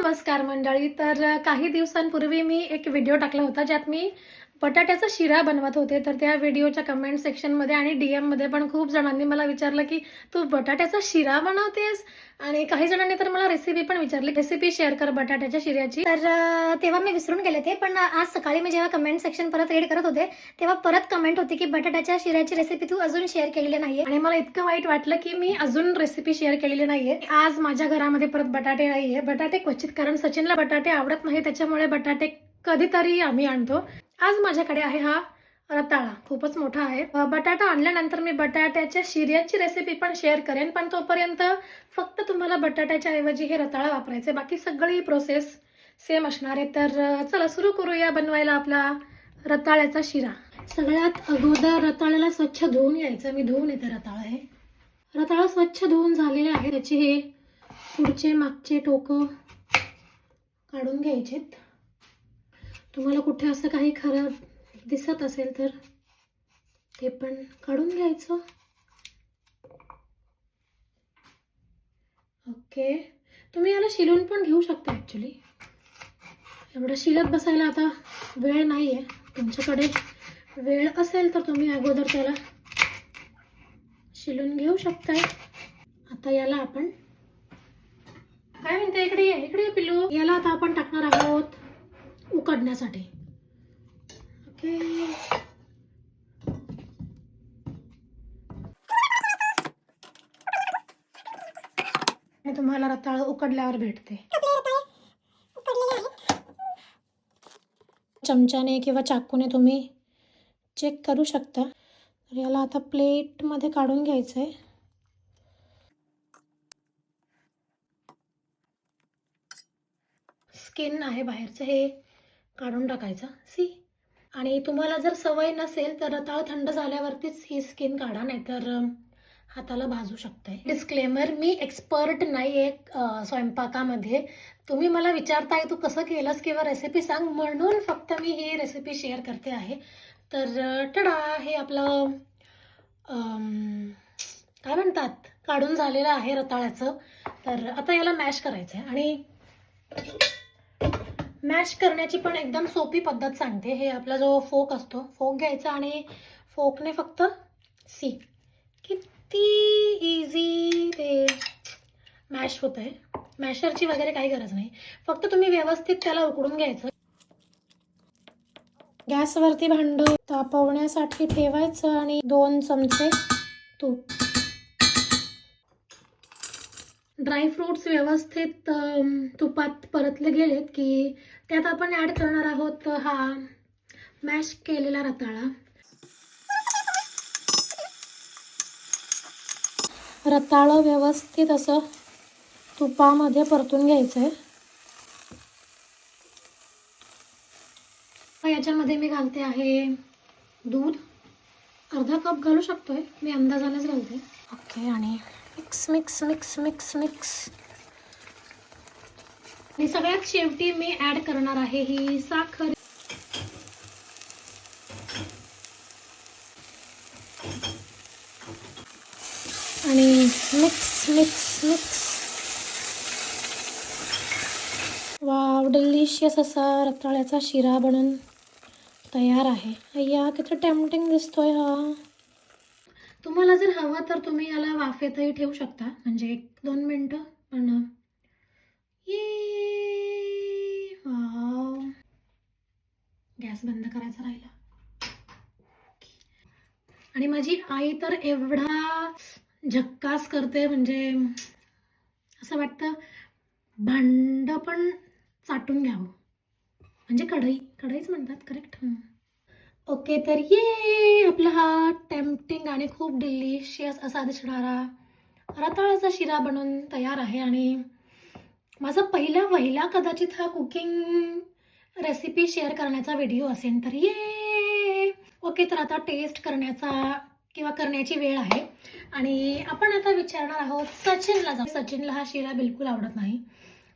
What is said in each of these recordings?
नमस्कार मंडळी. तर काही दिवसांपूर्वी मी एक व्हिडिओ टाकला होता ज्यात मी बटाट्याचा शिरा बनवत होते. तर त्या व्हिडिओच्या कमेंट सेक्शनमध्ये आणि DM मध्ये पण खूप जणांनी मला विचारलं की तू बटाट्याचा शिरा बनवतेस, आणि काही जणांनी तर मला रेसिपी पण विचारली, रेसिपी शेअर कर बटाट्याच्या शिऱ्याची. तर तेव्हा मी विसरून गेले ते, पण आज सकाळी मी जेव्हा कमेंट सेक्शन परत रीड करत होते तेव्हा परत कमेंट होती की बटाट्याच्या शिऱ्याची रेसिपी तू अजून शेअर केलेली नाहीये, आणि मला इतकं वाईट वाटलं की मी अजून रेसिपी शेअर केलेली नाहीये. आज माझ्या घरामध्ये परत बटाटे नाहीये, बटाटे क्वचित, कारण सचिनला बटाटे आवडत नाही त्याच्यामुळे बटाटे कधीतरी आम्ही आणतो. आज माझ्याकडे आहे हा रताळा, खूपच मोठा आहे. बटाटा आणल्यानंतर मी बटाट्याच्या शिऱ्याची रेसिपी पण शेअर करेन, पण तोपर्यंत फक्त तुम्हाला बटाट्याच्या ऐवजी हे रताळा वापरायचे, बाकी सगळी प्रोसेस सेम असणार आहे. तर चला सुरू करूया बनवायला आपला रताळ्याचा शिरा. सगळ्यात अगोदर रताळ्याला स्वच्छ धुवून घ्यायचं. मी धुवून येते रताळा. हे रताळा स्वच्छ धुवून झालेले आहे. त्याचे हे पुढचे मागचे टोकं काढून घ्यायचेत. तुम्हाला कुठे असं काही खराब दिसत असेल तर ते पण काढून घ्यायचं. ओके, तुम्ही याला शिलून पण घेऊ शकता. ॲक्च्युली एवढं शिलत बसायला आता वेळ नाही आहे. तुमच्याकडे वेळ असेल तर तुम्ही अगोदर त्याला शिलून घेऊ शकताय. आता याला आपण काय म्हणते, इकडे इकडे पिल्लू. याला आता आपण टाकणार आहोत उकडण्यासाठी. ओके, मी तुम्हाला रताळ उकडल्यावर भेटते. चमच्याने किंवा चाकूने तुम्ही चेक करू शकता. तर याला आता प्लेटमध्ये काढून घ्यायचं आहे. स्किन आहे बाहेरचं, हे काढून टाकायचं. सी, आणि तुम्हाला जर सवय नसेल तर रताळ थंड झाल्यावरतीच ही स्किन काढा, नाहीतर हाताला भाजू शकते. डिस्क्लेमर, मी एक्सपर्ट नाही आहे स्वयंपाकामध्ये. तुम्ही मला विचारताय तू कसं केलंस किंवा रेसिपी सांग, म्हणून फक्त मी ही रेसिपी शेअर करते आहे. तर टडा, हे आपलं काय म्हणतात, काढून झालेलं आहे रताळ्याचं. तर आता याला मॅश करायचं आहे, आणि मॅश करण्याची पण एकदम सोपी पद्धत सांगते. हे आपला जो फोक असतो, फोक घ्यायचा आणि फोकने फक्त सी किती इझी ते मॅश होत आहे. मॅशरची वगैरे काही गरज नाही, फक्त तुम्ही व्यवस्थित त्याला उकडून घ्यायचं. गॅसवरती भांडं तापवण्यासाठी ठेवायचं आणि 2 चमचे तूप. ड्रायफ्रूट्स व्यवस्थित तुपात परतले गेलेत की त्यात आपण ॲड करणार आहोत हा मॅश केलेला रताळा. रताळं व्यवस्थित असं तुपामध्ये परतून घ्यायचं आहे. याच्यामध्ये मी घालते आहे दूध. अर्धा कप घालू शकतोय, मी अंदाजानेच घालते. ओके, आणि mix mix mix mix mix. आणि सगळ्यात शेवटी मी ॲड करणार आहे ही साखर. आणि mix mix mix. Wow, delicious असा रताळ्याचा शिरा बनून तयार आहे. अय्या, किती टेम्पटिंग दिसतोय हा. तुम्हाला जर हवा तर तुम्ही याला वाफेतही ठेवू शकता, म्हणजे 1-2 मिनटं. पण ये वाव, गॅस बंद करायचा राहिला. आणि माझी आई तर एवढा झक्कास करते, म्हणजे असं वाटतं भांड पण चाटून घ्यावं. म्हणजे कढईच म्हणतात, करेक्ट. ओके, तर ये आपला हा टेम्पटिंग आणि खूप डिलिशियस असा दिसणारा रताळ्याचा शिरा बनून तयार आहे. आणि माझा पहिला कदाचित हा कुकिंग रेसिपी शेअर करण्याचा व्हिडिओ असेल. तर ये ओके, तर आता टेस्ट करण्याची वेळ आहे. आणि आपण आता विचारणार आहोत सचिनला. सचिनला हा शिरा बिलकुल आवडत नाही.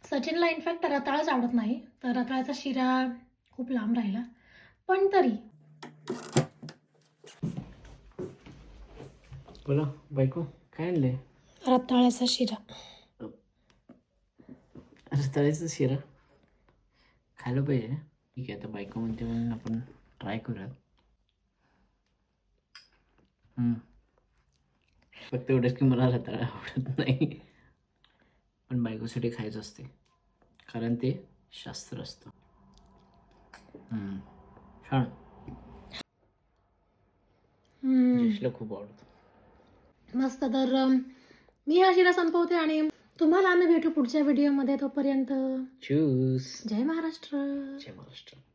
सचिनला इनफॅक्ट रताळाच आवडत नाही, तर रताळ्याचा शिरा खूप लांब राहिला. पण तरी बोला बायको, काय आणलंय? रताळ्याचा शिरा. रताळ्याचं शिरा खायला पाहिजे. ठीक आहे, आता बायको म्हणते म्हणून आपण ट्राय करूयात. फक्त एवढंच की मला रताळा आवडत नाही, पण बायकोसाठी खायचं असते कारण ते शास्त्र असतं. छान. जयश्रीला खूप आवडतं. मस्त. तर मी हा शिरा संपवते आणि तुम्हाला आम्ही भेटू पुढच्या व्हिडिओमध्ये. तोपर्यंत चूस. जय महाराष्ट्र. जय महाराष्ट्र.